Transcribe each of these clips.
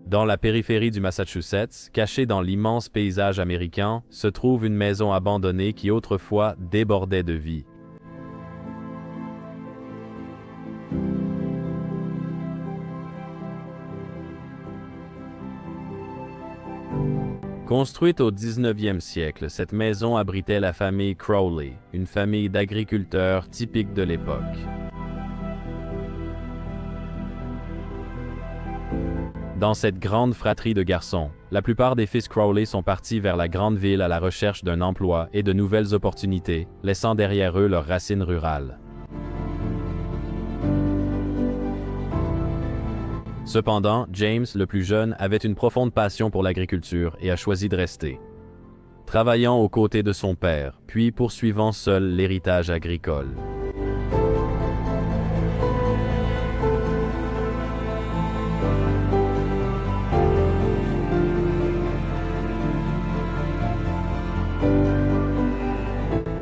Dans la périphérie du Massachusetts, cachée dans l'immense paysage américain, se trouve une maison abandonnée qui autrefois débordait de vie. Construite au 19e siècle, cette maison abritait la famille Crowley, une famille d'agriculteurs typique de l'époque. Dans cette grande fratrie de garçons, la plupart des fils Crowley sont partis vers la grande ville à la recherche d'un emploi et de nouvelles opportunités, laissant derrière eux leurs racines rurales. Cependant, James, le plus jeune, avait une profonde passion pour l'agriculture et a choisi de rester, travaillant aux côtés de son père, puis poursuivant seul l'héritage agricole.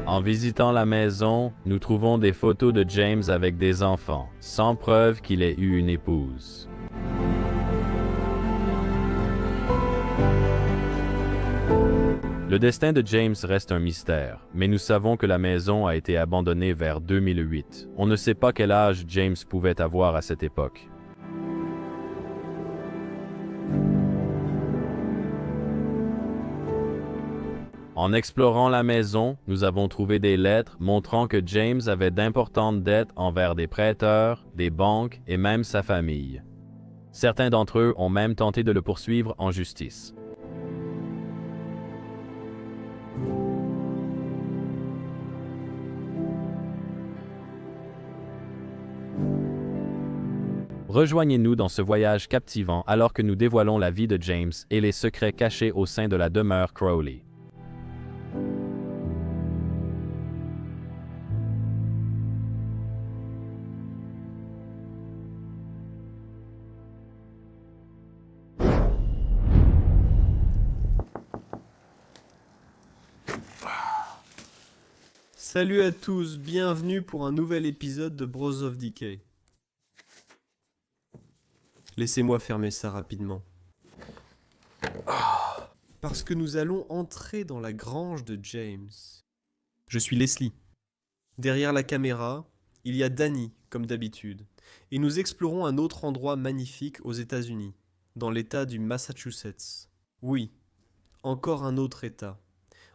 En visitant la maison, nous trouvons des photos de James avec des enfants, sans preuve qu'il ait eu une épouse. Le destin de James reste un mystère, mais nous savons que la maison a été abandonnée vers 2008. On ne sait pas quel âge James pouvait avoir à cette époque. En explorant la maison, nous avons trouvé des lettres montrant que James avait d'importantes dettes envers des prêteurs, des banques et même sa famille. Certains d'entre eux ont même tenté de le poursuivre en justice. Rejoignez-nous dans ce voyage captivant alors que nous dévoilons la vie de James et les secrets cachés au sein de la demeure Crowley. Salut à tous, bienvenue pour un nouvel épisode de Bros of Decay. Laissez-moi fermer ça rapidement. Parce que nous allons entrer dans la grange de James. Je suis Leslie. Derrière la caméra, il y a Danny, comme d'habitude. Et nous explorons un autre endroit magnifique aux États-Unis, dans l'État du Massachusetts. Oui, encore un autre État.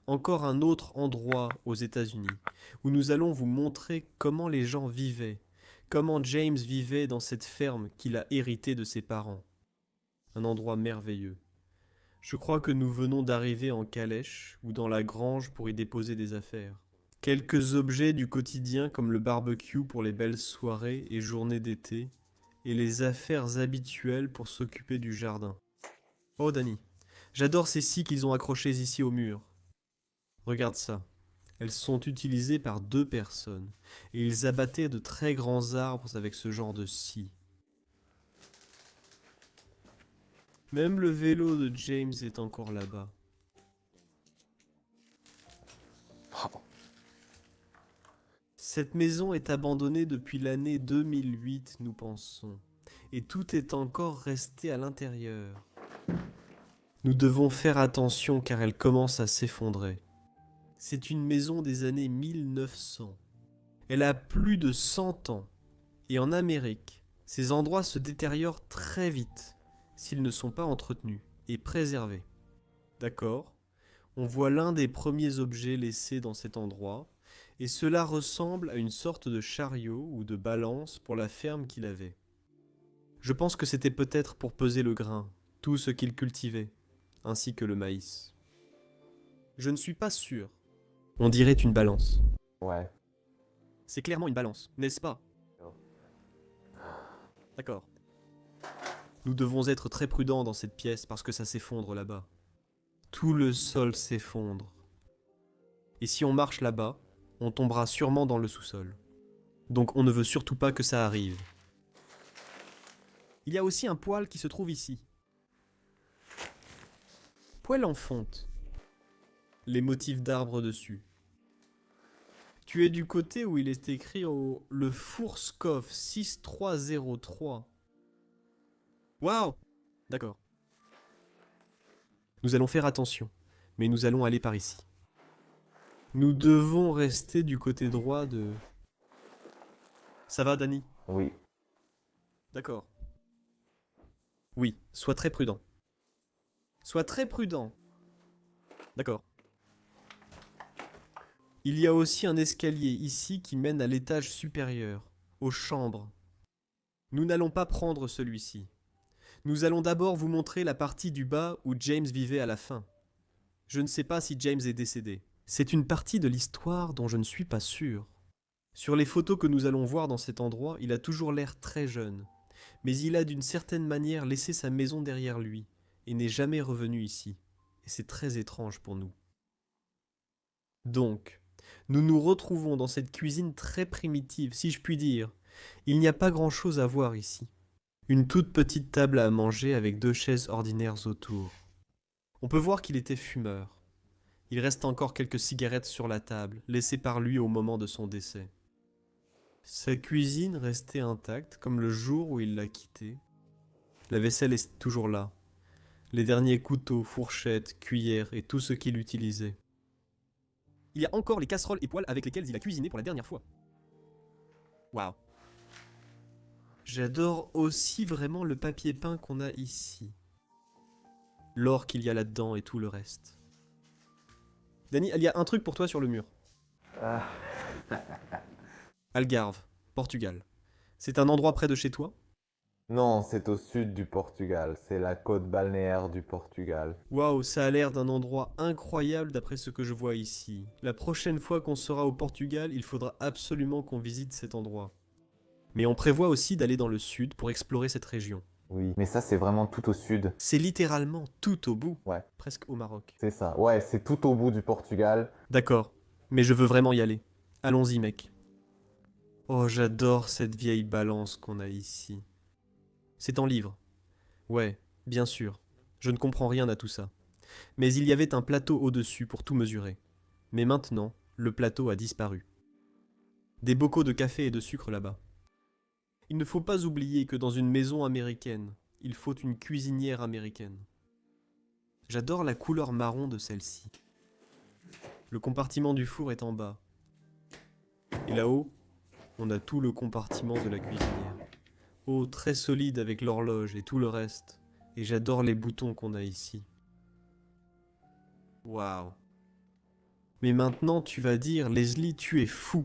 Encore un autre endroit aux États-Unis, où nous allons vous montrer comment les gens vivaient, comment James vivait dans cette ferme qu'il a héritée de ses parents. Un endroit merveilleux. Je crois que nous venons d'arriver en calèche ou dans la grange pour y déposer des affaires. Quelques objets du quotidien comme le barbecue pour les belles soirées et journées d'été, et les affaires habituelles pour s'occuper du jardin. Oh Danny, j'adore ces scies qu'ils ont accrochées ici au mur. Regarde ça. Elles sont utilisées par 2 personnes, et ils abattaient de très grands arbres avec ce genre de scie. Même le vélo de James est encore là-bas. Cette maison est abandonnée depuis l'année 2008, nous pensons, et tout est encore resté à l'intérieur. Nous devons faire attention car elle commence à s'effondrer. C'est une maison des années 1900. Elle a plus de 100 ans. Et en Amérique, ces endroits se détériorent très vite s'ils ne sont pas entretenus et préservés. D'accord, on voit l'un des premiers objets laissés dans cet endroit, et cela ressemble à une sorte de chariot ou de balance pour la ferme qu'il avait. Je pense que c'était peut-être pour peser le grain, tout ce qu'il cultivait, ainsi que le maïs. Je ne suis pas sûr. On dirait une balance. Ouais. C'est clairement une balance, n'est-ce pas? Non. D'accord. Nous devons être très prudents dans cette pièce parce que ça s'effondre là-bas. Tout le sol s'effondre. Et si on marche là-bas, on tombera sûrement dans le sous-sol. Donc on ne veut surtout pas que ça arrive. Il y a aussi un poêle qui se trouve ici. Poêle en fonte. Les motifs d'arbres dessus. Tu es du côté où il est écrit le Fourskov 6303. Waouh! D'accord. Nous allons faire attention, mais nous allons aller par ici. Nous devons rester du côté droit de... Ça va, Danny? Oui. D'accord. Oui, sois très prudent. Sois très prudent. D'accord. Il y a aussi un escalier ici qui mène à l'étage supérieur, aux chambres. Nous n'allons pas prendre celui-ci. Nous allons d'abord vous montrer la partie du bas où James vivait à la fin. Je ne sais pas si James est décédé. C'est une partie de l'histoire dont je ne suis pas sûr. Sur les photos que nous allons voir dans cet endroit, il a toujours l'air très jeune. Mais il a d'une certaine manière laissé sa maison derrière lui et n'est jamais revenu ici. Et c'est très étrange pour nous. Donc, nous nous retrouvons dans cette cuisine très primitive, si je puis dire. Il n'y a pas grand-chose à voir ici. Une toute petite table à manger avec 2 chaises ordinaires autour. On peut voir qu'il était fumeur. Il reste encore quelques cigarettes sur la table, laissées par lui au moment de son décès. Sa cuisine restait intacte, comme le jour où il l'a quittée. La vaisselle est toujours là. Les derniers couteaux, fourchettes, cuillères et tout ce qu'il utilisait. Il y a encore les casseroles et poêles avec lesquels il a cuisiné pour la dernière fois. Waouh. J'adore aussi vraiment le papier peint qu'on a ici. L'or qu'il y a là-dedans et tout le reste. Danny, il y a un truc pour toi sur le mur. Algarve, Portugal. C'est un endroit près de chez toi? Non, c'est au sud du Portugal. C'est la côte balnéaire du Portugal. Waouh, ça a l'air d'un endroit incroyable d'après ce que je vois ici. La prochaine fois qu'on sera au Portugal, il faudra absolument qu'on visite cet endroit. Mais on prévoit aussi d'aller dans le sud pour explorer cette région. Oui, mais ça, c'est vraiment tout au sud. C'est littéralement tout au bout, Ouais, presque au Maroc. c'est ça. Ouais, c'est tout au bout du Portugal. D'accord, mais je veux vraiment y aller. Allons-y, mec. Oh, j'adore cette vieille balance qu'on a ici. C'est en livre. Ouais, bien sûr. Je ne comprends rien à tout ça. Mais il y avait un plateau au-dessus pour tout mesurer. Mais maintenant, le plateau a disparu. Des bocaux de café et de sucre là-bas. Il ne faut pas oublier que dans une maison américaine, il faut une cuisinière américaine. J'adore la couleur marron de celle-ci. Le compartiment du four est en bas. Et là-haut, on a tout le compartiment de la cuisinière. Oh, très solide avec l'horloge et tout le reste. Et j'adore les boutons qu'on a ici. Waouh. Mais maintenant tu vas dire, Leslie, tu es fou.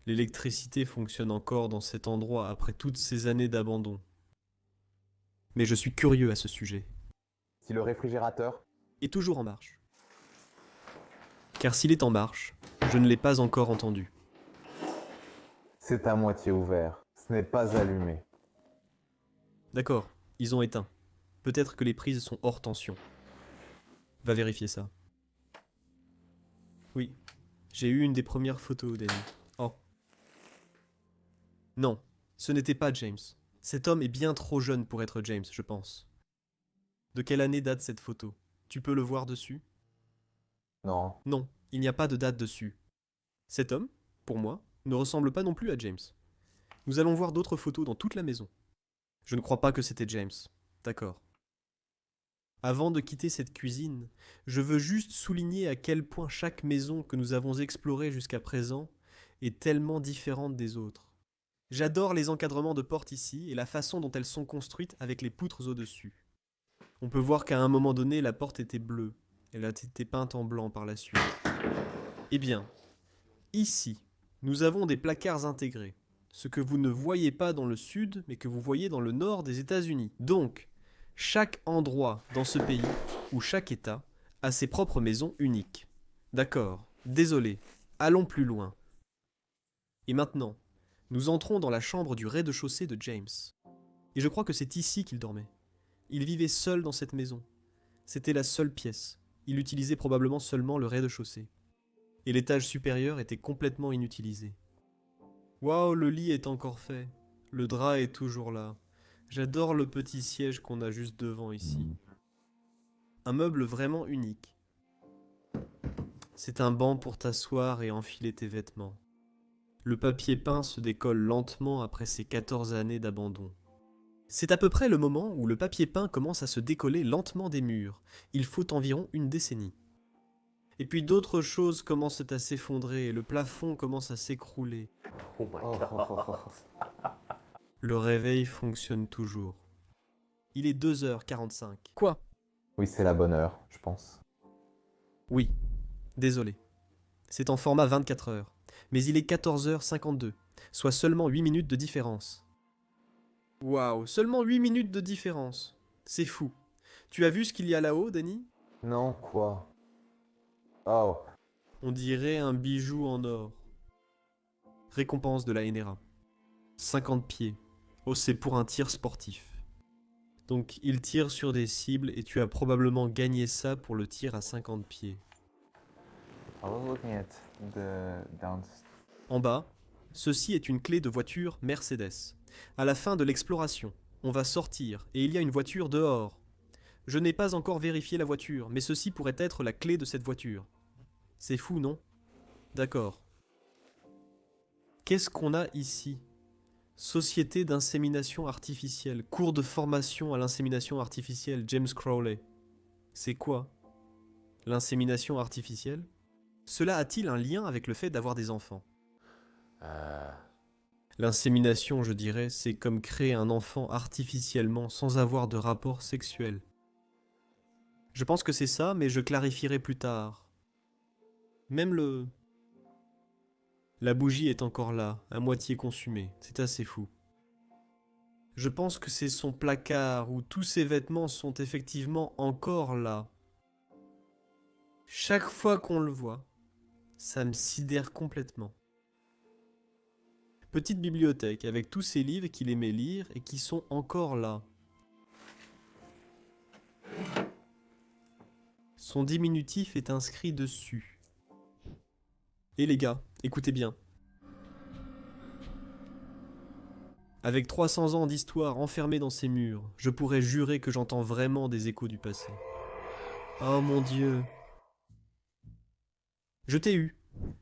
L'électricité fonctionne encore dans cet endroit après toutes ces années d'abandon. Mais je suis curieux à ce sujet. Si le réfrigérateur... Et toujours en marche. Car s'il est en marche, je ne l'ai pas encore entendu. C'est à moitié ouvert. Ce n'est pas allumé. D'accord, ils ont éteint. Peut-être que les prises sont hors tension. Va vérifier ça. Oui, j'ai eu une des premières photos, Danny. Oh. Non, ce n'était pas James. Cet homme est bien trop jeune pour être James, je pense. De quelle année date cette photo? Tu peux le voir dessus? Non. Non, il n'y a pas de date dessus. Cet homme, pour moi, ne ressemble pas non plus à James. Nous allons voir d'autres photos dans toute la maison. Je ne crois pas que c'était James. D'accord. Avant de quitter cette cuisine, je veux juste souligner à quel point chaque maison que nous avons explorée jusqu'à présent est tellement différente des autres. J'adore les encadrements de portes ici et la façon dont elles sont construites avec les poutres au-dessus. On peut voir qu'à un moment donné, la porte était bleue. Elle a été peinte en blanc par la suite. Eh bien, ici, nous avons des placards intégrés. Ce que vous ne voyez pas dans le sud, mais que vous voyez dans le nord des États-Unis. Donc, chaque endroit dans ce pays, ou chaque État, a ses propres maisons uniques. D'accord, désolé, allons plus loin. Et maintenant, nous entrons dans la chambre du rez-de-chaussée de James. Et je crois que c'est ici qu'il dormait. Il vivait seul dans cette maison. C'était la seule pièce. Il utilisait probablement seulement le rez-de-chaussée. Et l'étage supérieur était complètement inutilisé. Waouh, le lit est encore fait. Le drap est toujours là. J'adore le petit siège qu'on a juste devant ici. Un meuble vraiment unique. C'est un banc pour t'asseoir et enfiler tes vêtements. Le papier peint se décolle lentement après ses 14 années d'abandon. C'est à peu près le moment où le papier peint commence à se décoller lentement des murs. Il faut environ une décennie. Et puis d'autres choses commencent à s'effondrer, le plafond commence à s'écrouler. Oh my Oh, god. oh, oh, oh. Le réveil fonctionne toujours. Il est 2h45. Quoi? Oui, c'est la bonne heure, je pense. Oui, désolé. C'est en format 24 heures. Mais il est 14h52, soit seulement 8 minutes de différence. Waouh, seulement 8 minutes de différence. C'est fou. Tu as vu ce qu'il y a là-haut, Danny? Non, quoi? Oh, On dirait un bijou en or. Récompense de la NRA. 50 pieds. Oh, c'est pour un tir sportif. Donc, il tire sur des cibles et tu as probablement gagné ça pour le tir à 50 pieds. I was looking at the downstairs. En bas, ceci est une clé de voiture Mercedes. À la fin de l'exploration, on va sortir et il y a une voiture dehors. Je n'ai pas encore vérifié la voiture, mais ceci pourrait être la clé de cette voiture. C'est fou, non? D'accord. Qu'est-ce qu'on a ici? Société d'insémination artificielle, cours de formation à l'insémination artificielle, James Crowley. C'est quoi? L'insémination artificielle? Cela a-t-il un lien avec le fait d'avoir des enfants? L'insémination, je dirais, c'est comme créer un enfant artificiellement sans avoir de rapport sexuel. Je pense que c'est ça, mais je clarifierai plus tard. Même la bougie est encore là, à moitié consumée. C'est assez fou. Je pense que c'est son placard où tous ses vêtements sont effectivement encore là. Chaque fois qu'on le voit, ça me sidère complètement. Petite bibliothèque avec tous ces livres qu'il aimait lire et qui sont encore là. Son diminutif est inscrit dessus. Et les gars, écoutez bien. Avec 300 ans d'histoire enfermée dans ces murs, je pourrais jurer que j'entends vraiment des échos du passé. Oh mon Dieu. Je t'ai eu.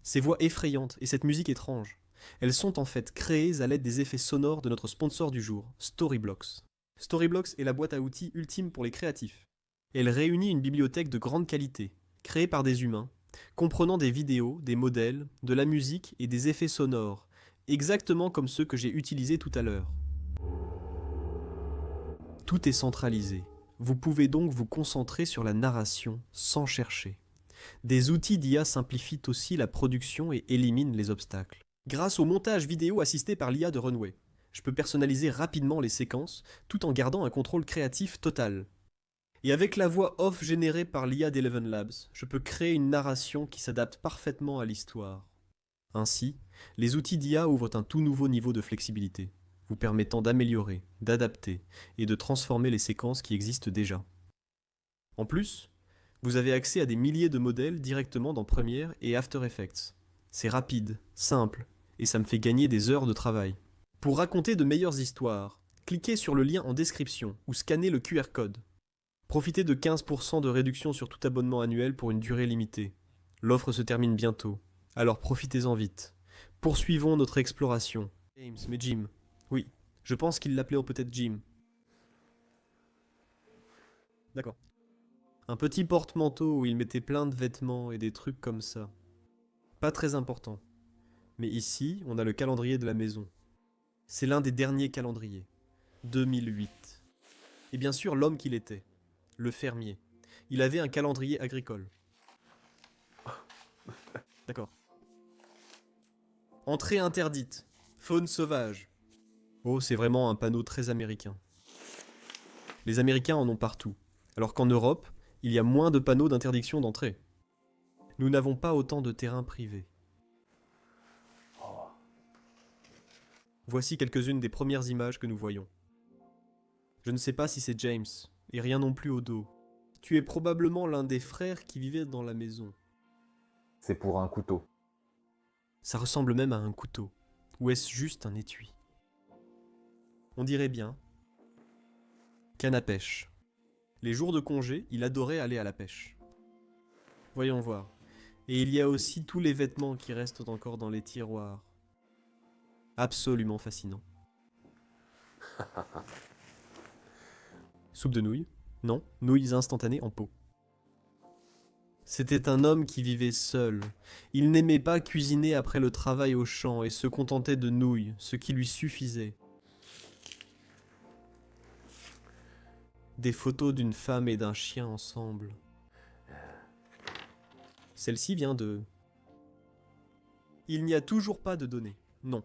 Ces voix effrayantes et cette musique étrange. Elles sont en fait créées à l'aide des effets sonores de notre sponsor du jour, Storyblocks. Storyblocks est la boîte à outils ultime pour les créatifs. Elle réunit une bibliothèque de grande qualité, créée par des humains, comprenant des vidéos, des modèles, de la musique et des effets sonores, exactement comme ceux que j'ai utilisés tout à l'heure. Tout est centralisé. Vous pouvez donc vous concentrer sur la narration sans chercher. Des outils d'IA simplifient aussi la production et éliminent les obstacles. Grâce au montage vidéo assisté par l'IA de Runway, je peux personnaliser rapidement les séquences tout en gardant un contrôle créatif total. Et avec la voix off générée par l'IA d'Eleven Labs, je peux créer une narration qui s'adapte parfaitement à l'histoire. Ainsi, les outils d'IA ouvrent un tout nouveau niveau de flexibilité, vous permettant d'améliorer, d'adapter et de transformer les séquences qui existent déjà. En plus, vous avez accès à des milliers de modèles directement dans Premiere et After Effects. C'est rapide, simple, et ça me fait gagner des heures de travail. Pour raconter de meilleures histoires, cliquez sur le lien en description ou scannez le QR code. Profitez de 15% de réduction sur tout abonnement annuel pour une durée limitée. L'offre se termine bientôt, alors profitez-en vite. Poursuivons notre exploration. James, mais Jim. Oui, je pense qu'il l'appelait peut-être Jim. D'accord. Un petit porte-manteau où il mettait plein de vêtements et des trucs comme ça. Pas très important. Mais ici, on a le calendrier de la maison. C'est l'un des derniers calendriers. 2008. Et bien sûr, l'homme qu'il était. Le fermier. Il avait un calendrier agricole. D'accord. Entrée interdite. Faune sauvage. Oh, c'est vraiment un panneau très américain. Les Américains en ont partout, alors qu'en Europe, il y a moins de panneaux d'interdiction d'entrée. Nous n'avons pas autant de terrain privé. Voici quelques-unes des premières images que nous voyons. Je ne sais pas si c'est James, et rien non plus au dos. Tu es probablement l'un des frères qui vivait dans la maison. C'est pour un couteau. Ça ressemble même à un couteau. Ou est-ce juste un étui? On dirait bien. Canne à pêche. Les jours de congé, il adorait aller à la pêche. Voyons voir. Et il y a aussi tous les vêtements qui restent encore dans les tiroirs. Absolument fascinant. Soupe de nouilles? Non, nouilles instantanées en pot. C'était un homme qui vivait seul. Il n'aimait pas cuisiner après le travail au champ et se contentait de nouilles, ce qui lui suffisait. Des photos d'une femme et d'un chien ensemble. Celle-ci vient de... Il n'y a toujours pas de données. Non.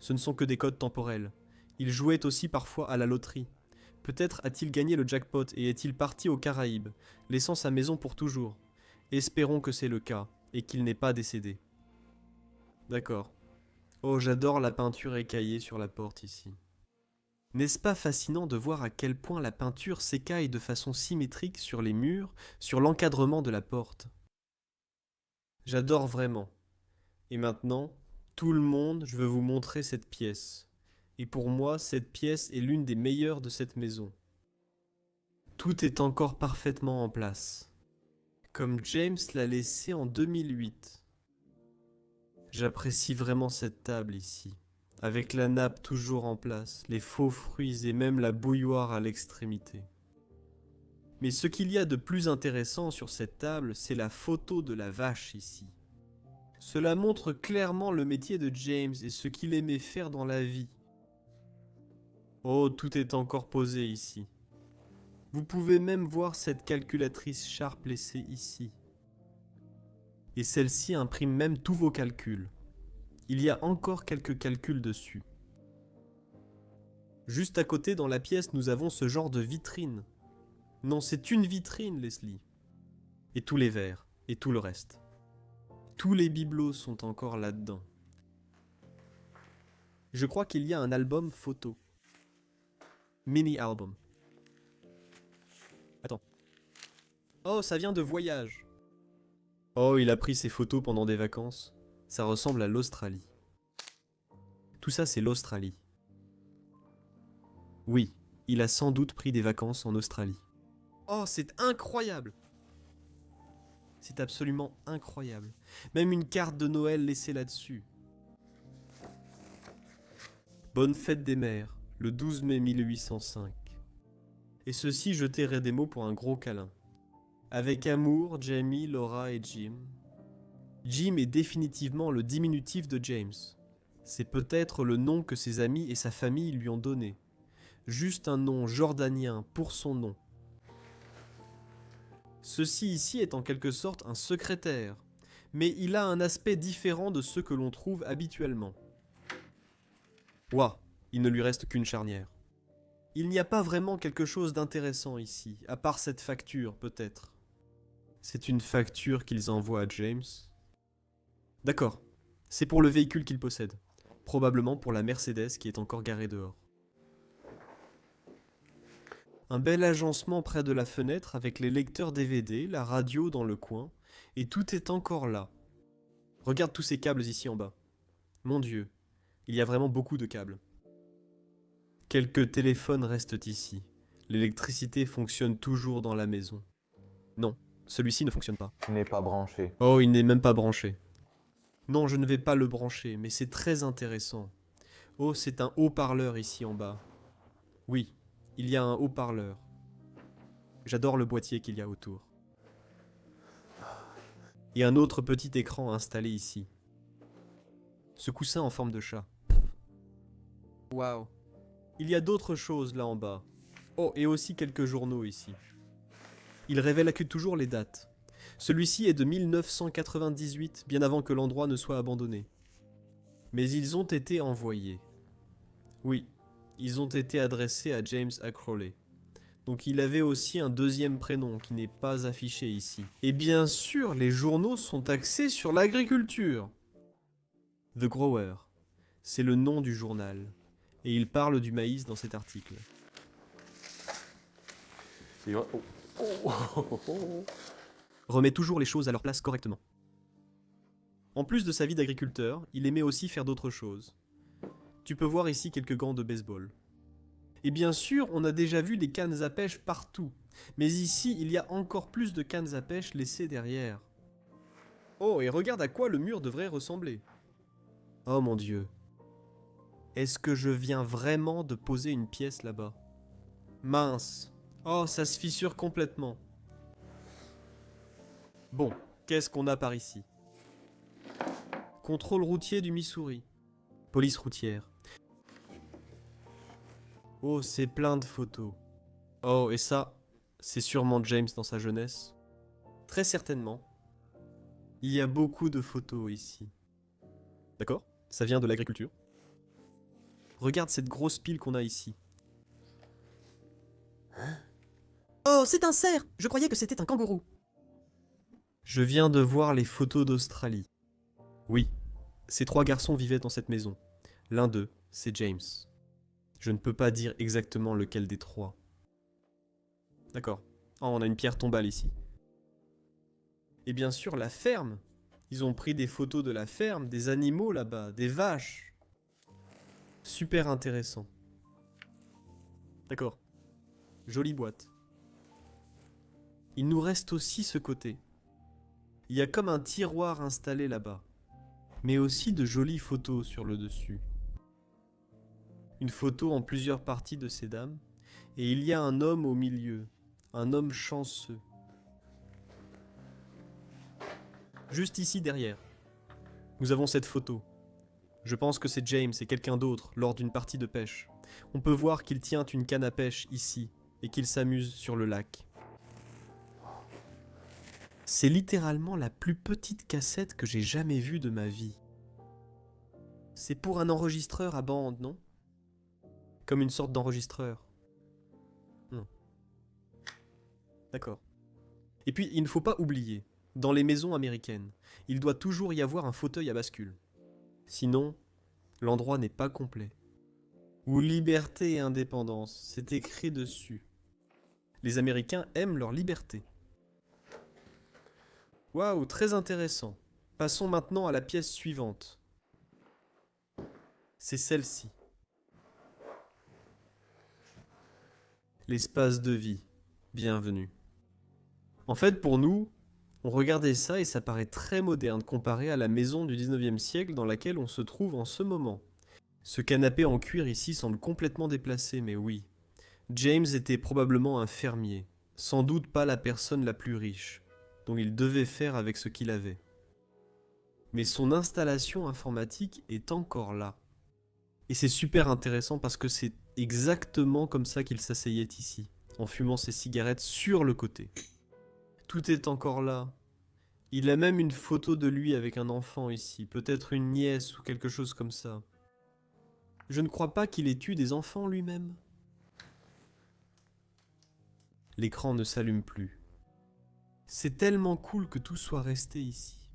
Ce ne sont que des codes temporels. Il jouait aussi parfois à la loterie. Peut-être a-t-il gagné le jackpot et est-il parti aux Caraïbes, laissant sa maison pour toujours. Espérons que c'est le cas, et qu'il n'est pas décédé. D'accord. Oh, j'adore la peinture écaillée sur la porte ici. N'est-ce pas fascinant de voir à quel point la peinture s'écaille de façon symétrique sur les murs, sur l'encadrement de la porte? J'adore vraiment. Et maintenant, tout le monde, je veux vous montrer cette pièce. Et pour moi, cette pièce est l'une des meilleures de cette maison. Tout est encore parfaitement en place. Comme James l'a laissé en 2008. J'apprécie vraiment cette table ici, avec la nappe toujours en place, les faux fruits et même la bouilloire à l'extrémité. Mais ce qu'il y a de plus intéressant sur cette table, c'est la photo de la vache ici. Cela montre clairement le métier de James et ce qu'il aimait faire dans la vie. Oh, tout est encore posé ici. Vous pouvez même voir cette calculatrice Sharp laissée ici. Et celle-ci imprime même tous vos calculs. Il y a encore quelques calculs dessus. Juste à côté dans la pièce, nous avons ce genre de vitrine. Non, c'est une vitrine, Leslie. Et tous les verres, et tout le reste. Tous les bibelots sont encore là-dedans. Je crois qu'il y a un album photo. Mini-album. Attends. Oh, ça vient de voyage. Oh, il a pris ses photos pendant des vacances. Ça ressemble à l'Australie. Tout ça, c'est l'Australie. Oui, il a sans doute pris des vacances en Australie. Oh, c'est incroyable! C'est absolument incroyable. Même une carte de Noël laissée là-dessus. Bonne fête des mères, le 12 mai 1805. Et ceux-ci jeteraient des mots pour un gros câlin. Avec amour, Jamie, Laura et Jim. Jim est définitivement le diminutif de James. C'est peut-être le nom que ses amis et sa famille lui ont donné. Juste un nom jordanien pour son nom. Ceci ici est en quelque sorte un secrétaire, mais il a un aspect différent de ceux que l'on trouve habituellement. Ouah, il ne lui reste qu'une charnière. Il n'y a pas vraiment quelque chose d'intéressant ici, à part cette facture peut-être. C'est une facture qu'ils envoient à James. D'accord, c'est pour le véhicule qu'il possède. Probablement pour la Mercedes qui est encore garée dehors. Un bel agencement près de la fenêtre avec les lecteurs DVD, la radio dans le coin, et tout est encore là. Regarde tous ces câbles ici en bas. Mon Dieu, il y a vraiment beaucoup de câbles. Quelques téléphones restent ici. L'électricité fonctionne toujours dans la maison. Non, celui-ci ne fonctionne pas. Il n'est pas branché. Oh, il n'est même pas branché. Non, je ne vais pas le brancher, mais c'est très intéressant. Oh, c'est un haut-parleur ici en bas. Oui, il y a un haut-parleur. J'adore le boîtier qu'il y a autour. Et un autre petit écran installé ici. Ce coussin en forme de chat. Waouh. Il y a d'autres choses là en bas. Oh, et aussi quelques journaux ici. Il révèle toujours les dates. Celui-ci est de 1998, bien avant que l'endroit ne soit abandonné. Mais ils ont été envoyés. Oui, ils ont été adressés à James Crowley. Donc il avait aussi un deuxième prénom qui n'est pas affiché ici. Et bien sûr, les journaux sont axés sur l'agriculture. The Grower, c'est le nom du journal. Et il parle du maïs dans cet article. Remet toujours les choses à leur place correctement. En plus de sa vie d'agriculteur, il aimait aussi faire d'autres choses. Tu peux voir ici quelques gants de baseball. Et bien sûr, on a déjà vu des cannes à pêche partout. Mais ici, il y a encore plus de cannes à pêche laissées derrière. Oh, et regarde à quoi le mur devrait ressembler. Oh mon Dieu. Est-ce que je viens vraiment de poser une pièce là-bas? Mince. Oh, ça se fissure complètement. Bon, qu'est-ce qu'on a par ici? Contrôle routier du Missouri. Police routière. Oh, c'est plein de photos. Oh, et ça, c'est sûrement James dans sa jeunesse. Très certainement. Il y a beaucoup de photos ici. D'accord? Ça vient de l'agriculture. Regarde cette grosse pile qu'on a ici. Oh, c'est un cerf! Je croyais que c'était un kangourou. Je viens de voir les photos d'Australie. Oui, ces 3 garçons vivaient dans cette maison. L'un d'eux, c'est James. Je ne peux pas dire exactement lequel des 3. D'accord. Oh, on a une pierre tombale ici. Et bien sûr, la ferme. Ils ont pris des photos de la ferme, des animaux là-bas, des vaches. Super intéressant. D'accord. Jolie boîte. Il nous reste aussi ce côté. Il y a comme un tiroir installé là-bas, mais aussi de jolies photos sur le dessus. Une photo en plusieurs parties de ces dames, et il y a un homme au milieu, un homme chanceux. Juste ici derrière, nous avons cette photo. Je pense que c'est James et quelqu'un d'autre lors d'une partie de pêche. On peut voir qu'il tient une canne à pêche ici et qu'il s'amuse sur le lac. C'est littéralement la plus petite cassette que j'ai jamais vue de ma vie. C'est pour un enregistreur à bande, non? Comme une sorte d'enregistreur. Non. D'accord. Et puis, il ne faut pas oublier, dans les maisons américaines, il doit toujours y avoir un fauteuil à bascule. Sinon, l'endroit n'est pas complet. Ou liberté et indépendance, c'est écrit dessus. Les Américains aiment leur liberté. Waouh, très intéressant. Passons maintenant à la pièce suivante. C'est celle-ci. L'espace de vie. Bienvenue. En fait, pour nous, on regardait ça et ça paraît très moderne comparé à la maison du 19e siècle dans laquelle on se trouve en ce moment. Ce canapé en cuir ici semble complètement déplacé, mais oui. James était probablement un fermier, sans doute pas la personne la plus riche, donc il devait faire avec ce qu'il avait. Mais son installation informatique est encore là. Et c'est super intéressant parce que c'est exactement comme ça qu'il s'asseyait ici, en fumant ses cigarettes sur le côté. Tout est encore là. Il a même une photo de lui avec un enfant ici, peut-être une nièce ou quelque chose comme ça. Je ne crois pas qu'il ait eu des enfants lui-même. L'écran ne s'allume plus. C'est tellement cool que tout soit resté ici.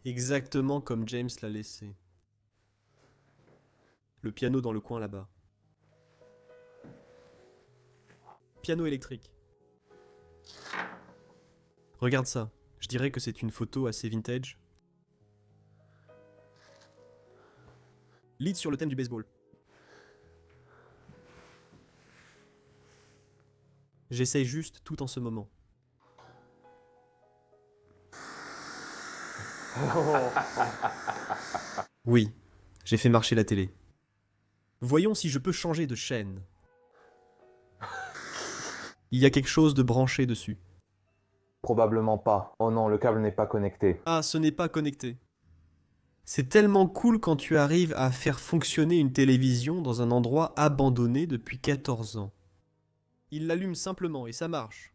Exactement comme James l'a laissé. Le piano dans le coin là-bas. Piano électrique. Regarde ça. Je dirais que c'est une photo assez vintage. Lead sur le thème du baseball. J'essaye juste tout en ce moment. Oui, j'ai fait marcher la télé. Voyons si je peux changer de chaîne. Il y a quelque chose de branché dessus. Probablement pas. Oh non, le câble n'est pas connecté. Ah, ce n'est pas connecté. C'est tellement cool quand tu arrives à faire fonctionner une télévision dans un endroit abandonné depuis 14 ans. Il l'allume simplement et ça marche.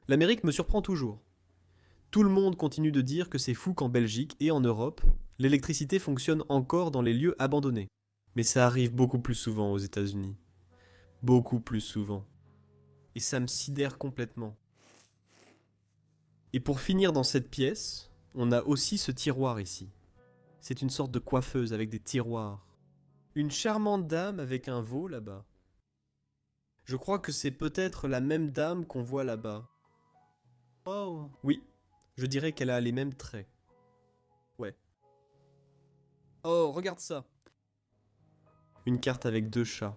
L'Amérique me surprend toujours. Tout le monde continue de dire que c'est fou qu'en Belgique et en Europe, l'électricité fonctionne encore dans les lieux abandonnés. Mais ça arrive beaucoup plus souvent aux États-Unis. Beaucoup plus souvent. Et ça me sidère complètement. Et pour finir dans cette pièce, on a aussi ce tiroir ici. C'est une sorte de coiffeuse avec des tiroirs. Une charmante dame avec un veau là-bas. Je crois que c'est peut-être la même dame qu'on voit là-bas. Oh. Oui, je dirais qu'elle a les mêmes traits. Ouais. Oh, regarde ça. Une carte avec 2 chats.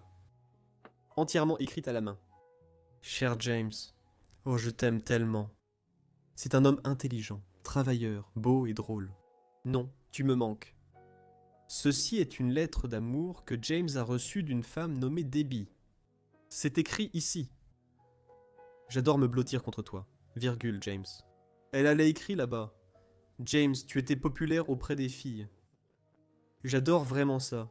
Entièrement écrite à la main. Cher James, oh je t'aime tellement. C'est un homme intelligent, travailleur, beau et drôle. Non, tu me manques. Ceci est une lettre d'amour que James a reçue d'une femme nommée Debbie. C'est écrit ici. J'adore me blottir contre toi. Virgule, James. Elle allait écrit là-bas. James, tu étais populaire auprès des filles. J'adore vraiment ça.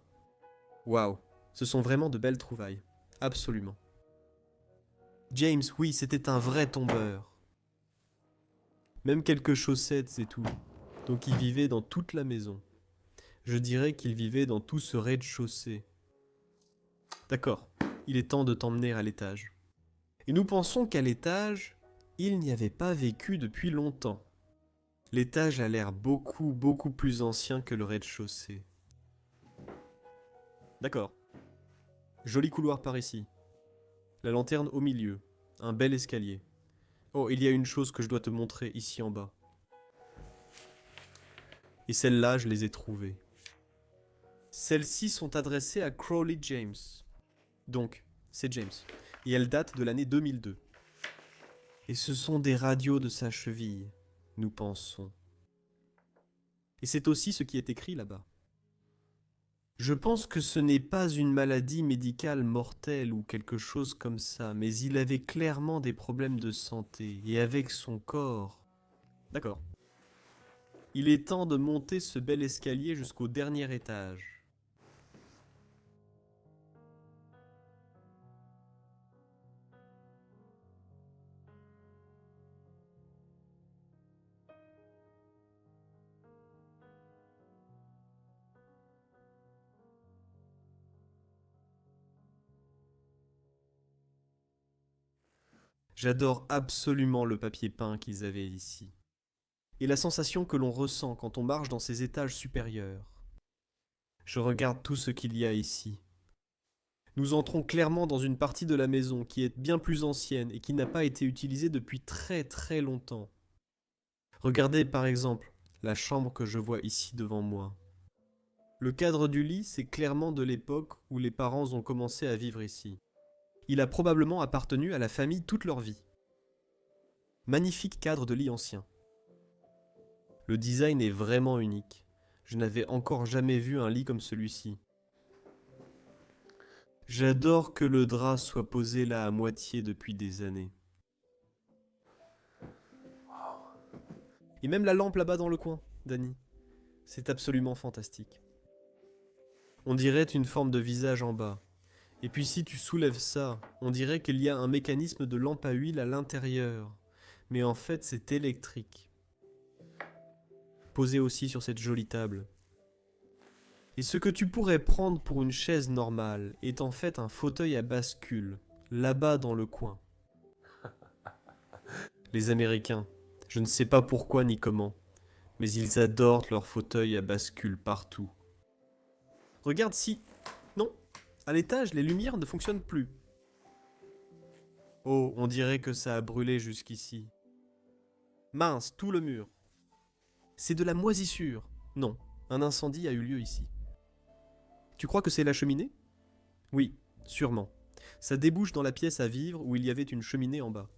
Waouh, ce sont vraiment de belles trouvailles. Absolument. James, oui, c'était un vrai tombeur. Même quelques chaussettes et tout. Donc il vivait dans toute la maison. Je dirais qu'il vivait dans tout ce rez-de-chaussée. D'accord, il est temps de t'emmener à l'étage. Et nous pensons qu'à l'étage, il n'y avait pas vécu depuis longtemps. L'étage a l'air beaucoup plus ancien que le rez-de-chaussée. D'accord. Joli couloir par ici. La lanterne au milieu. Un bel escalier. Oh, il y a une chose que je dois te montrer ici en bas. Et celles-là, je les ai trouvées. Celles-ci sont adressées à Crowley James. Donc, c'est James. Et elles datent de l'année 2002. Et ce sont des radios de sa cheville, nous pensons. Et c'est aussi ce qui est écrit là-bas. Je pense que ce n'est pas une maladie médicale mortelle ou quelque chose comme ça, mais il avait clairement des problèmes de santé, et avec son corps... D'accord. Il est temps de monter ce bel escalier jusqu'au dernier étage. J'adore absolument le papier peint qu'ils avaient ici. Et la sensation que l'on ressent quand on marche dans ces étages supérieurs. Je regarde tout ce qu'il y a ici. Nous entrons clairement dans une partie de la maison qui est bien plus ancienne et qui n'a pas été utilisée depuis très longtemps. Regardez par exemple la chambre que je vois ici devant moi. Le cadre du lit, c'est clairement de l'époque où les parents ont commencé à vivre ici. Il a probablement appartenu à la famille toute leur vie. Magnifique cadre de lit ancien. Le design est vraiment unique. Je n'avais encore jamais vu un lit comme celui-ci. J'adore que le drap soit posé là à moitié depuis des années. Et même la lampe là-bas dans le coin, Danny. C'est absolument fantastique. On dirait une forme de visage en bas. Et puis si tu soulèves ça, on dirait qu'il y a un mécanisme de lampe à huile à l'intérieur. Mais en fait, c'est électrique. Posé aussi sur cette jolie table. Et ce que tu pourrais prendre pour une chaise normale est en fait un fauteuil à bascule, là-bas dans le coin. Les Américains, je ne sais pas pourquoi ni comment, mais ils adorent leurs fauteuils à bascule partout. Regarde si... Non, à l'étage, les lumières ne fonctionnent plus. Oh, on dirait que ça a brûlé jusqu'ici. Mince, tout le mur. C'est de la moisissure. Non, un incendie a eu lieu ici. Tu crois que c'est la cheminée? Oui, sûrement. Ça débouche dans la pièce à vivre où il y avait une cheminée en bas.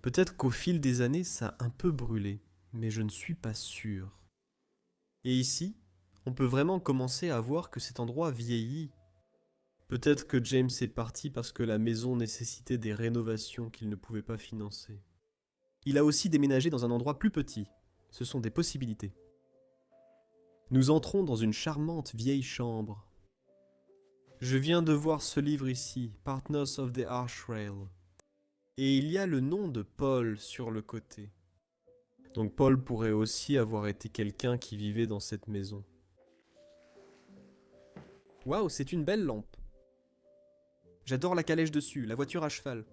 Peut-être qu'au fil des années, ça a un peu brûlé, mais je ne suis pas sûr. Et ici, on peut vraiment commencer à voir que cet endroit vieillit. Peut-être que James est parti parce que la maison nécessitait des rénovations qu'il ne pouvait pas financer. Il a aussi déménagé dans un endroit plus petit. Ce sont des possibilités. Nous entrons dans une charmante vieille chambre. Je viens de voir ce livre ici, Partners of the Archrail. Et il y a le nom de Paul sur le côté. Donc Paul pourrait aussi avoir été quelqu'un qui vivait dans cette maison. Waouh, c'est une belle lampe. J'adore la calèche dessus, la voiture à cheval.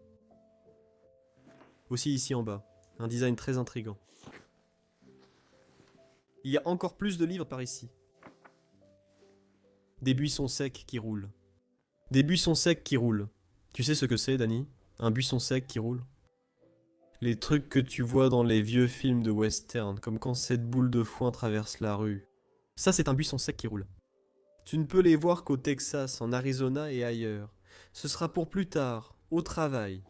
Aussi ici en bas, un design très intriguant. Il y a encore plus de livres par ici. Des buissons secs qui roulent. Des buissons secs qui roulent. Tu sais ce que c'est, Danny? Un buisson sec qui roule? Les trucs que tu vois dans les vieux films de western, comme quand cette boule de foin traverse la rue. Ça, c'est un buisson sec qui roule. Tu ne peux les voir qu'au Texas, en Arizona et ailleurs. Ce sera pour plus tard, au travail.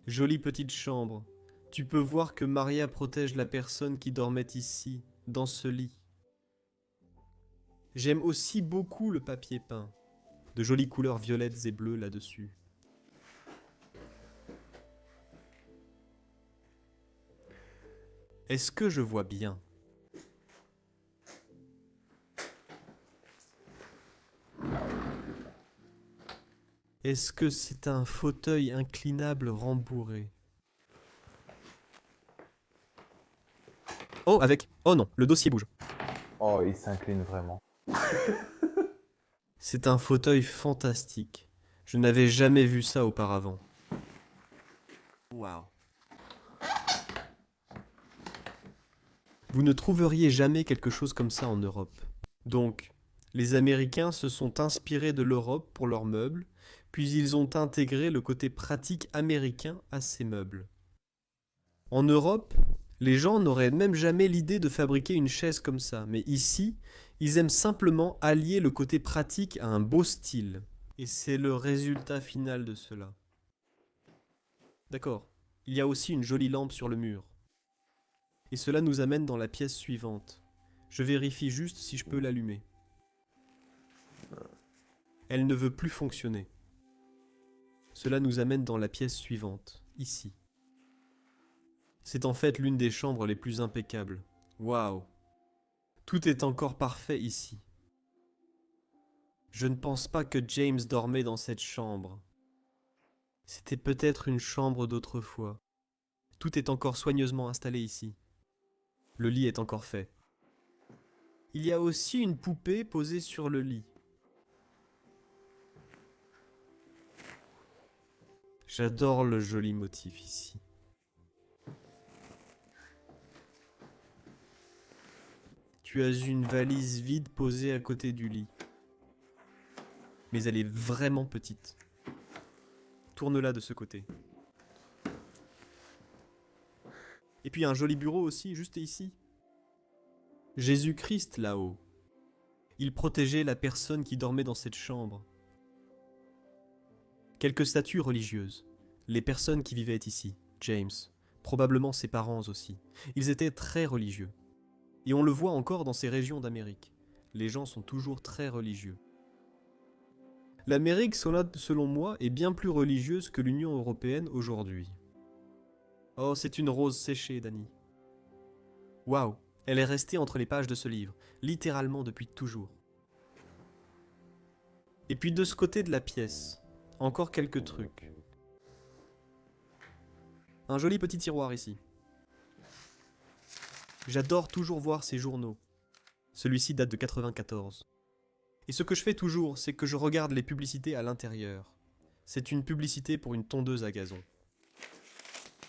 Jolie petite chambre. Tu peux voir que Maria protège la personne qui dormait ici. dans ce lit. J'aime aussi beaucoup le papier peint. De jolies couleurs violettes et bleues là-dessus. Est-ce que je vois bien? Est-ce que c'est un fauteuil inclinable rembourré? Oh, avec... Oh non, le dossier bouge. Oh, il s'incline vraiment. C'est un fauteuil fantastique. Je n'avais jamais vu ça auparavant. Waouh. Vous ne trouveriez jamais quelque chose comme ça en Europe. Donc, les Américains se sont inspirés de l'Europe pour leurs meubles, puis ils ont intégré le côté pratique américain à ces meubles. En Europe, les gens n'auraient même jamais l'idée de fabriquer une chaise comme ça, mais ici, ils aiment simplement allier le côté pratique à un beau style. Et c'est le résultat final de cela. D'accord, il y a aussi une jolie lampe sur le mur. Et cela nous amène dans la pièce suivante. Je vérifie juste si je peux l'allumer. Elle ne veut plus fonctionner. Cela nous amène dans la pièce suivante, ici. C'est en fait l'une des chambres les plus impeccables. Waouh! Tout est encore parfait ici. Je ne pense pas que James dormait dans cette chambre. C'était peut-être une chambre d'autrefois. Tout est encore soigneusement installé ici. Le lit est encore fait. Il y a aussi une poupée posée sur le lit. J'adore le joli motif ici. Tu as une valise vide posée à côté du lit. Mais elle est vraiment petite. Tourne-la de ce côté. Et puis un joli bureau aussi, juste ici. Jésus-Christ là-haut. Il protégeait la personne qui dormait dans cette chambre. Quelques statues religieuses. Les personnes qui vivaient ici. James. Probablement ses parents aussi. Ils étaient très religieux. Et on le voit encore dans ces régions d'Amérique. Les gens sont toujours très religieux. L'Amérique, selon moi, est bien plus religieuse que l'Union européenne aujourd'hui. Oh, c'est une rose séchée, Dani. Waouh, elle est restée entre les pages de ce livre, littéralement depuis toujours. Et puis de ce côté de la pièce, encore quelques trucs. Un joli petit tiroir ici. J'adore toujours voir ces journaux. Celui-ci date de 94. Et ce que je fais toujours, c'est que je regarde les publicités à l'intérieur. C'est une publicité pour une tondeuse à gazon.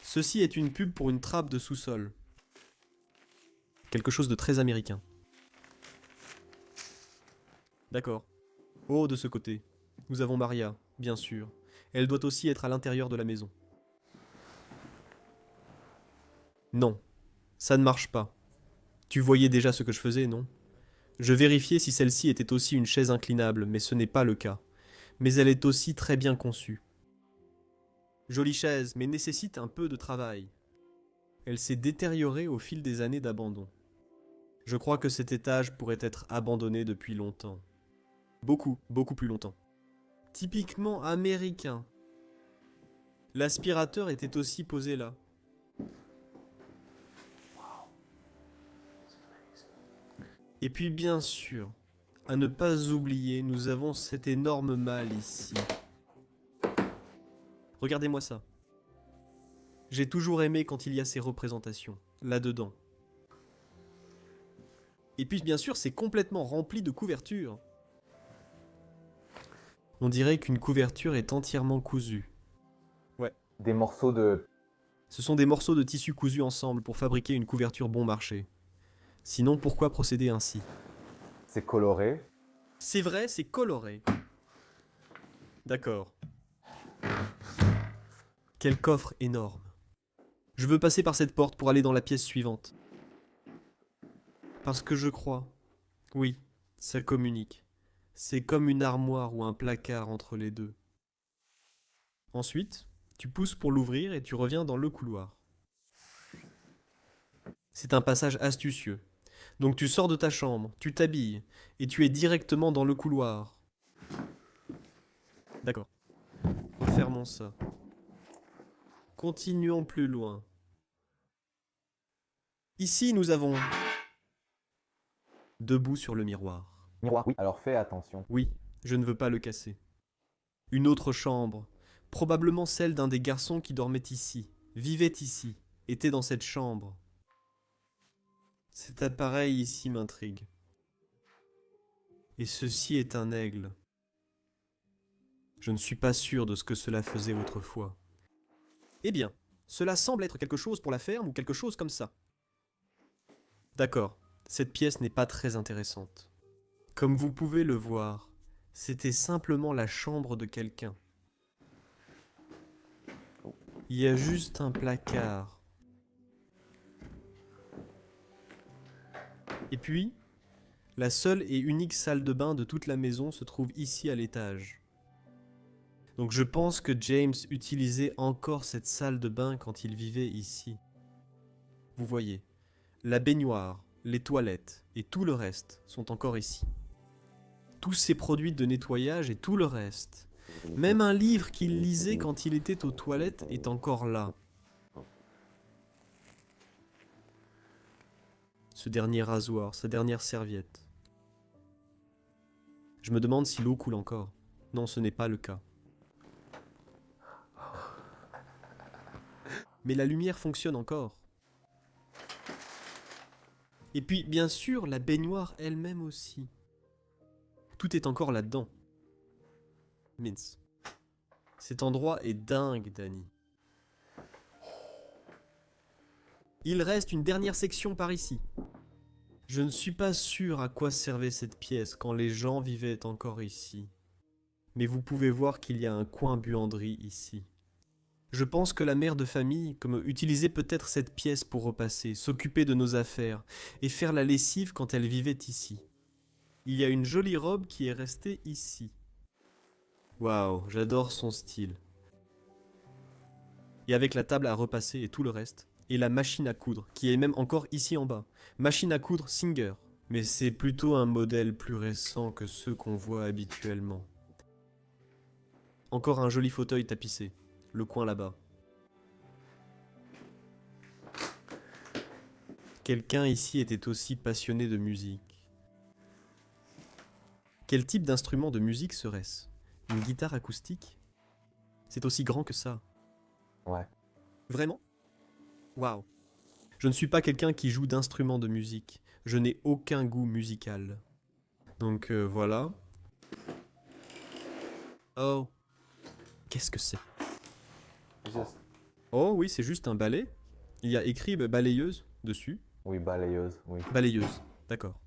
Ceci est une pub pour une trappe de sous-sol. Quelque chose de très américain. D'accord. Oh, de ce côté. Nous avons Maria, bien sûr. Elle doit aussi être à l'intérieur de la maison. Non. Ça ne marche pas. Tu voyais déjà ce que je faisais, non? Je vérifiais si celle-ci était aussi une chaise inclinable, mais ce n'est pas le cas. Mais elle est aussi très bien conçue. Jolie chaise, mais nécessite un peu de travail. Elle s'est détériorée au fil des années d'abandon. Je crois que cet étage pourrait être abandonné depuis longtemps. Beaucoup, beaucoup plus longtemps. Typiquement américain. L'aspirateur était aussi posé là. Et puis bien sûr, à ne pas oublier, nous avons cette énorme malle ici. Regardez-moi ça. J'ai toujours aimé quand il y a ces représentations, là-dedans. Et puis bien sûr, c'est complètement rempli de couvertures. On dirait qu'une couverture est entièrement cousue. Ouais. Des morceaux de... Ce sont des morceaux de tissu cousus ensemble pour fabriquer une couverture bon marché. Sinon, pourquoi procéder ainsi? C'est coloré. C'est vrai, c'est coloré. D'accord. Quel coffre énorme. Je veux passer par cette porte pour aller dans la pièce suivante. Parce que je crois... Oui, ça communique. C'est comme une armoire ou un placard entre les deux. Ensuite, tu pousses pour l'ouvrir et tu reviens dans le couloir. C'est un passage astucieux. Donc tu sors de ta chambre, tu t'habilles, et tu es directement dans le couloir. D'accord. Refermons ça. Continuons plus loin. Ici, nous avons... Debout sur le miroir. Miroir, oui. Alors fais attention. Oui, je ne veux pas le casser. Une autre chambre, probablement celle d'un des garçons qui dormait ici, vivait ici, était dans cette chambre. Cet appareil ici m'intrigue. Et ceci est un aigle. Je ne suis pas sûr de ce que cela faisait autrefois. Eh bien, cela semble être quelque chose pour la ferme ou quelque chose comme ça. D'accord, cette pièce n'est pas très intéressante. Comme vous pouvez le voir, c'était simplement la chambre de quelqu'un. Il y a juste un placard. Et puis, la seule et unique salle de bain de toute la maison se trouve ici à l'étage. Donc je pense que James utilisait encore cette salle de bain quand il vivait ici. Vous voyez, la baignoire, les toilettes et tout le reste sont encore ici. Tous ces produits de nettoyage et tout le reste. Même un livre qu'il lisait quand il était aux toilettes est encore là. Ce dernier rasoir, sa dernière serviette. Je me demande si l'eau coule encore. Non, ce n'est pas le cas. Mais la lumière fonctionne encore. Et puis, bien sûr, la baignoire elle-même aussi. Tout est encore là-dedans. Mince. Cet endroit est dingue, Danny. Il reste une dernière section par ici. Je ne suis pas sûr à quoi servait cette pièce quand les gens vivaient encore ici. Mais vous pouvez voir qu'il y a un coin buanderie ici. Je pense que la mère de famille utilisait peut-être cette pièce pour repasser, s'occuper de nos affaires et faire la lessive quand elle vivait ici. Il y a une jolie robe qui est restée ici. Waouh, j'adore son style. Et avec la table à repasser et tout le reste, et la machine à coudre, qui est même encore ici en bas. Machine à coudre Singer, mais c'est plutôt un modèle plus récent que ceux qu'on voit habituellement. Encore un joli fauteuil tapissé, le coin là-bas. Quelqu'un ici était aussi passionné de musique. Quel type d'instrument de musique serait-ce? Une guitare acoustique? C'est aussi grand que ça. Ouais. Vraiment? Waouh. Je ne suis pas quelqu'un qui joue d'instruments de musique. Je n'ai aucun goût musical. Donc voilà. Oh. Qu'est-ce que c'est? Juste... Oh oui, c'est juste un balai. Il y a écrit balayeuse dessus. Oui, balayeuse, oui. Balayeuse, d'accord.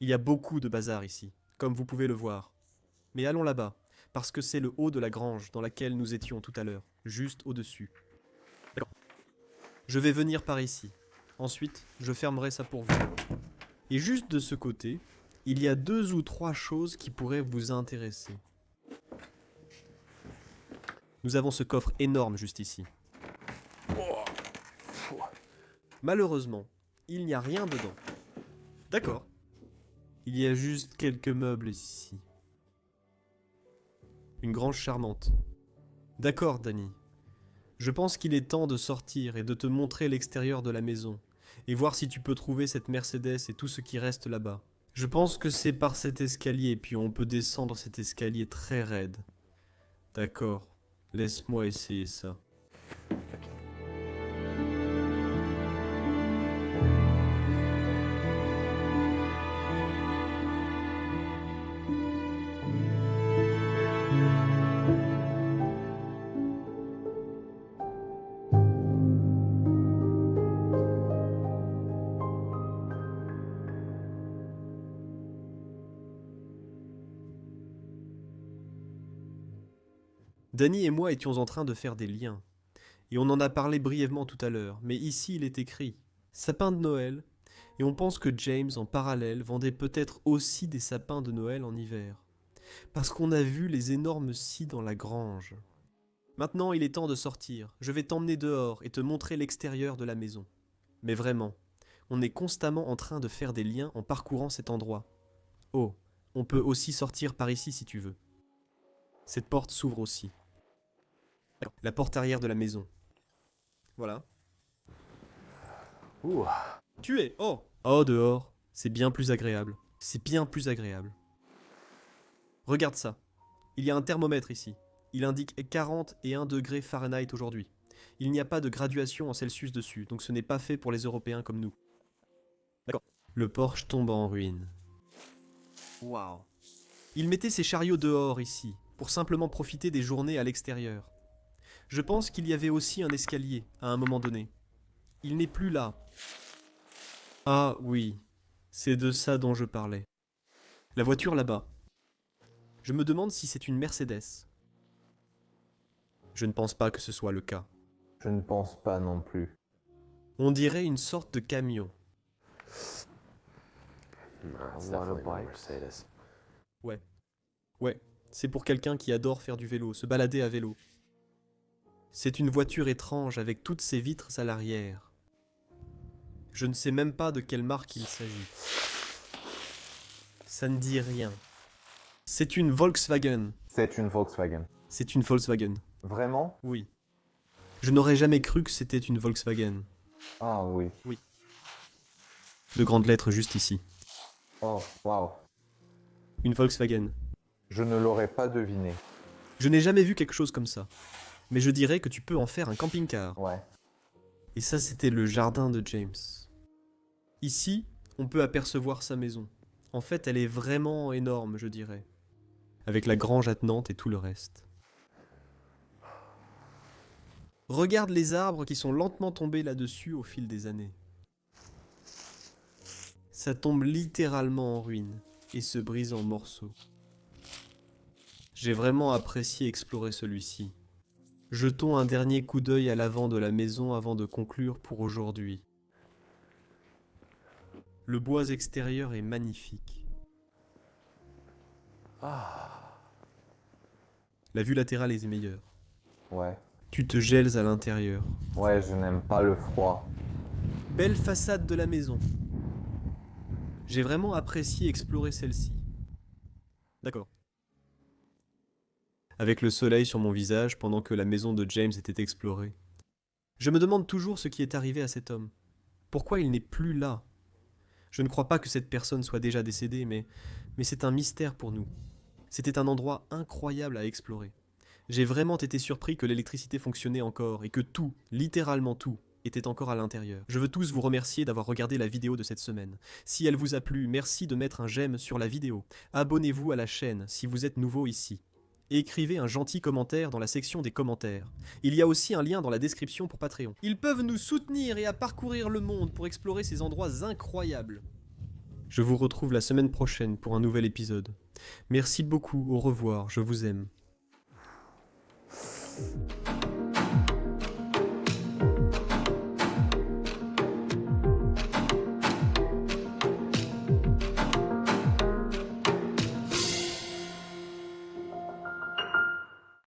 Il y a beaucoup de bazar ici, comme vous pouvez le voir. Mais allons là-bas, parce que c'est le haut de la grange dans laquelle nous étions tout à l'heure, juste au-dessus. D'accord. Je vais venir par ici. Ensuite, je fermerai ça pour vous. Et juste de ce côté, il y a 2 ou 3 choses qui pourraient vous intéresser. Nous avons ce coffre énorme juste ici. Malheureusement, il n'y a rien dedans. D'accord. Il y a juste quelques meubles ici. Une grange charmante. D'accord, Danny. Je pense qu'il est temps de sortir et de te montrer l'extérieur de la maison, et voir si tu peux trouver cette Mercedes et tout ce qui reste là-bas. Je pense que c'est par cet escalier, puis on peut descendre cet escalier très raide. D'accord, laisse-moi essayer ça. Danny et moi étions en train de faire des liens. Et on en a parlé brièvement tout à l'heure, mais ici il est écrit « Sapin de Noël » et on pense que James, en parallèle, vendait peut-être aussi des sapins de Noël en hiver. Parce qu'on a vu les énormes scies dans la grange. Maintenant il est temps de sortir, je vais t'emmener dehors et te montrer l'extérieur de la maison. Mais vraiment, On est constamment en train de faire des liens en parcourant cet endroit. Oh, on peut aussi sortir par ici si tu veux. Cette porte s'ouvre aussi. La porte arrière de la maison. Voilà. Ouh. Tu es. Oh. Oh, dehors. C'est bien plus agréable. C'est bien plus agréable. Regarde ça. Il y a un thermomètre ici. Il indique 41 degrés Fahrenheit aujourd'hui. Il n'y a pas de graduation en Celsius dessus, donc ce n'est pas fait pour les Européens comme nous. D'accord. Le porche tombe en ruine. Waouh. Il mettait ses chariots dehors ici, pour simplement profiter des journées à l'extérieur. Je pense qu'il y avait aussi un escalier, à un moment donné. Il n'est plus là. Ah oui, c'est de ça dont je parlais. La voiture là-bas. Je me demande si c'est une Mercedes. Je ne pense pas que ce soit le cas. Je ne pense pas non plus. On dirait une sorte de camion. Ouais. Ouais, c'est pour quelqu'un qui adore faire du vélo, se balader à vélo. C'est une voiture étrange avec toutes ses vitres à l'arrière. Je ne sais même pas de quelle marque il s'agit. Ça ne dit rien. C'est une Volkswagen. C'est une Volkswagen. C'est une Volkswagen. Vraiment? Oui. Je n'aurais jamais cru que c'était une Volkswagen. Ah oui. De grandes lettres juste ici. Oh, waouh. Une Volkswagen. Je ne l'aurais pas deviné. Je n'ai jamais vu quelque chose comme ça. Mais je dirais que tu peux en faire un camping-car. Ouais. Et ça, c'était le jardin de James. Ici, on peut apercevoir sa maison. En fait, elle est vraiment énorme, je dirais. Avec la grange attenante et tout le reste. Regarde les arbres qui sont lentement tombés là-dessus au fil des années. Ça tombe littéralement en ruine et se brise en morceaux. J'ai vraiment apprécié explorer celui-ci. Jetons un dernier coup d'œil à l'avant de la maison avant de conclure pour aujourd'hui. Le bois extérieur est magnifique. La vue latérale est meilleure. Ouais. Tu te gèles à l'intérieur. Ouais, je n'aime pas le froid. Belle façade de la maison. J'ai vraiment apprécié explorer celle-ci. D'accord. Avec le soleil sur mon visage pendant que la maison de James était explorée. Je me demande toujours ce qui est arrivé à cet homme. Pourquoi il n'est plus là? Je ne crois pas que cette personne soit déjà décédée, mais c'est un mystère pour nous. C'était un endroit incroyable à explorer. J'ai vraiment été surpris que l'électricité fonctionnait encore et que tout, littéralement tout, était encore à l'intérieur. Je veux tous vous remercier d'avoir regardé la vidéo de cette semaine. Si elle vous a plu, merci de mettre un j'aime sur la vidéo. Abonnez-vous à la chaîne si vous êtes nouveau ici. Et écrivez un gentil commentaire dans la section des commentaires. Il y a aussi un lien dans la description pour Patreon. Ils peuvent nous soutenir et à parcourir le monde pour explorer ces endroits incroyables. Je vous retrouve la semaine prochaine pour un nouvel épisode. Merci beaucoup, au revoir, je vous aime.